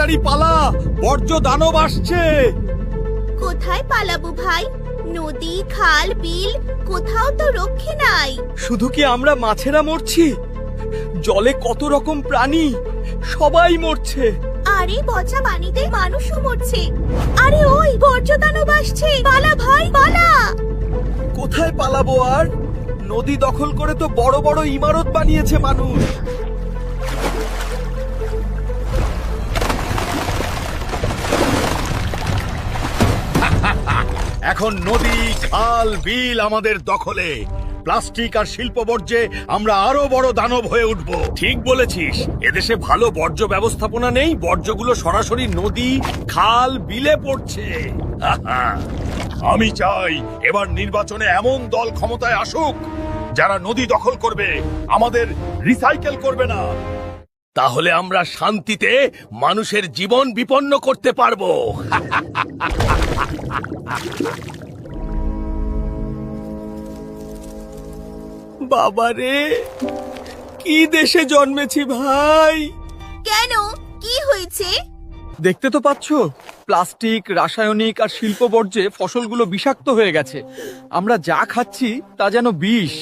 তাড়াতাড়ি পালা, বর্জ্য দানব আসছে। কোথায় পালাবো ভাই? নদী, খাল, বিল কোথাও তো রক্ষে নাই। শুধু কি আমরা মাছেরা মরছি? জলে কত রকম প্রাণী, সবাই মরছে। আরে পচা পানিতে মানুষও মরছে। আরে ওই বর্জ্য দানব আসছে, পালা ভাই পালা। কোথায় পালাবো আর? নদী দখল করে তো বড় বড় ইমারত বানিয়েছে মানুষ। এখন নদী, খাল, বিল আমাদের দখলে। প্লাস্টিক আর শিল্প বর্জ্যে আমরা আরো বড় দানব হয়ে উঠব। ঠিক বলেছিস, এদেশে ভালো বর্জ্য ব্যবস্থাপনা নেই, বর্জ্যগুলো সরাসরি নদী, খাল, বিলে পড়ছে। আমি চাই এবার নির্বাচনে এমন দল ক্ষমতায় আসুক যারা নদী দখল করবে, আমাদের রিসাইকেল করবে না। তাহলে আমরা শান্তিতে মানুষের জীবন বিপন্ন করতে পারবো। বাবারে, কি দেশে জন্মেছি ভাই! কেন, কি হয়েছে? দেখতে তো পাচ্ছ, প্লাস্টিক, রাসায়নিক আর শিল্প বর্জ্যে ফসলগুলো বিষাক্ত হয়ে গেছে। আমরা যা খাচ্ছি তা যেন বিষ।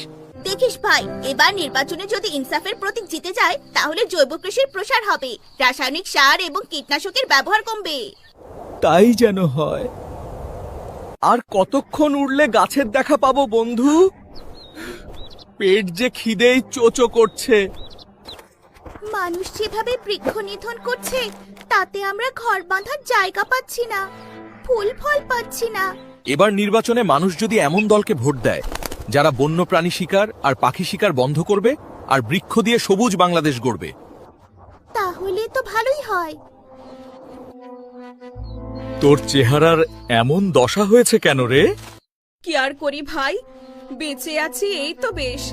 দেখিস ভাই, এবার নির্বাচনে যদি ইনসাফের প্রতীক জিতে যায় তাহলে জৈব কৃষির প্রসার হবে, রাসায়নিক সার এবং কীটনাশকের ব্যবহার কমবে। তাই যেন হয়। আর কতক্ষণ উড়লে গাছের দেখা পাবো বন্ধু? পেট যে খিদেই চোচো করছে। মানুষ যেভাবে বৃক্ষ নিধন করছে তাতে আমরা ঘর বাঁধার জায়গা পাচ্ছি না, ফুল ফল পাচ্ছি না। এবার নির্বাচনে মানুষ যদি এমন দলকে ভোট দেয় যারা বন্যপ্রাণী শিকার আর পাখি শিকার বন্ধ করবে আর বৃক্ষ দিয়ে সবুজ বাংলাদেশ গড়বে, তাহলে তো ভালোই হয়। তোর চেহারার এমন দশা হয়েছে কেন রে? কি আর করি ভাই, বেঁচে আছি এই তো বেশ।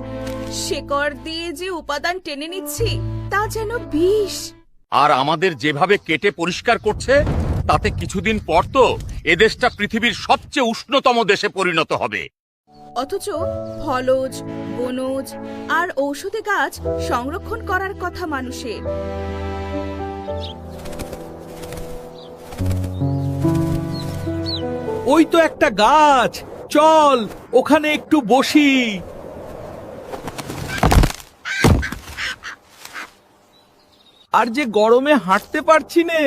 শেকড় দিয়ে যে উপাদান টেনে নিচ্ছি তা যেন বিষ। আর আমাদের যেভাবে কেটে পরিষ্কার করছে তাতে কিছুদিন পর তো এদেশটা পৃথিবীর সবচেয়ে উষ্ণতম দেশে পরিণত হবে। অথচ ফলজ, বনজ আর ঔষধি গাছ সংরক্ষণ করার কথা মানুষের। ওই তো একটা গাছ, চল ওখানে একটু বসি। আর যে গরমে হাঁটতে পারছি নে।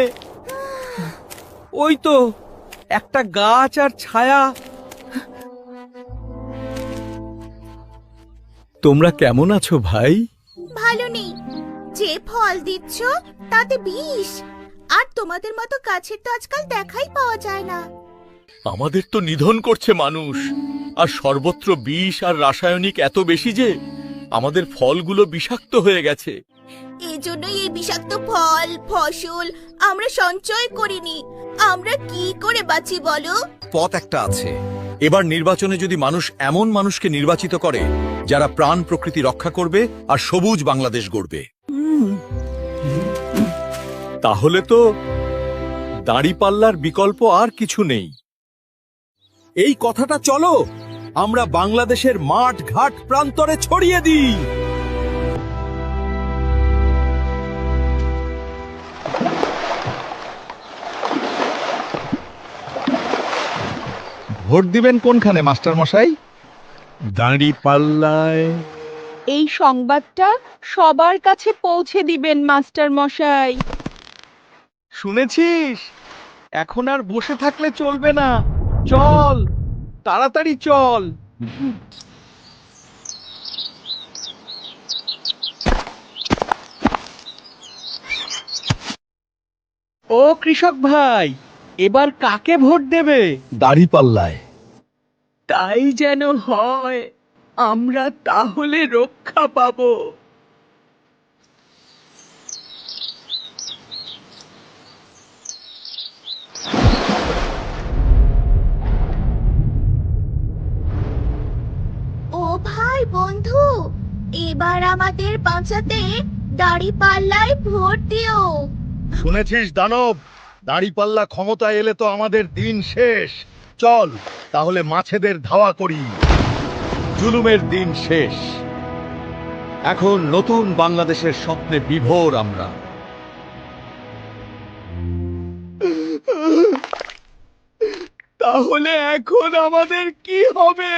ওই তো একটা গাছ আর ছায়া। তোমরা কেমন আছো ভাই? ভালো নেই, যে ফল দিচ্ছ তাতে বিষ, আর তোমাদের মতো গাছের তো আজকাল দেখাই পাওয়া যায় না। আমাদের তো নিধন করছে মানুষ, আর সর্বত্র বিষ আর রাসায়নিক এত বেশি যে আমাদের ফলগুলো বিষাক্ত হয়ে গেছে। এজন্যই এই বিষাক্ত ফল, ফসল আমরা সঞ্চয় করিনি। আমরা কি করে বাঁচি বলো? পথ একটা আছে। এবার নির্বাচনে যদি মানুষ এমন মানুষকে নির্বাচিত করে যারা প্রাণ প্রকৃতি রক্ষা করবে আর সবুজ বাংলাদেশ গড়বে, তাহলে তো দাঁড়িপাল্লার বিকল্প আর কিছু নেই। এই কথাটা চলো আমরা বাংলাদেশের মাঠ ঘাট প্রান্তরে ছড়িয়ে দিই। ভোট দিবেন কোনখানে মাস্টার মশাই? দাঁড়িপাল্লায়। এই সংবাদটা সবার কাছে পৌঁছে দিবেন মাস্টার মশাই। শুনেছিস? এখন আর বসে থাকলে চলবে না, চল তাড়াতাড়ি চল। ও কৃষক ভাই, এবার কাকে ভোট দেবে? দাঁড়িপাল্লায়। তাই যেন হয়, আমরা তাহলে রক্ষা পাবো। ও ভাই বন্ধু, এবার আমাদের বাঁচাতে দাঁড়িপাল্লায় ভোট দিও। শুনেছিস দানব, দাঁড়িপাল্লা ক্ষমতায় এলে তো আমাদের দিন শেষ। চল তাহলে মাছেদের ধাওয়া করি। জুলুমের দিন শেষ, এখন নতুন বাংলাদেশের স্বপ্নে বিভোর আমরা। তাহলে এখন আমাদের কি হবে?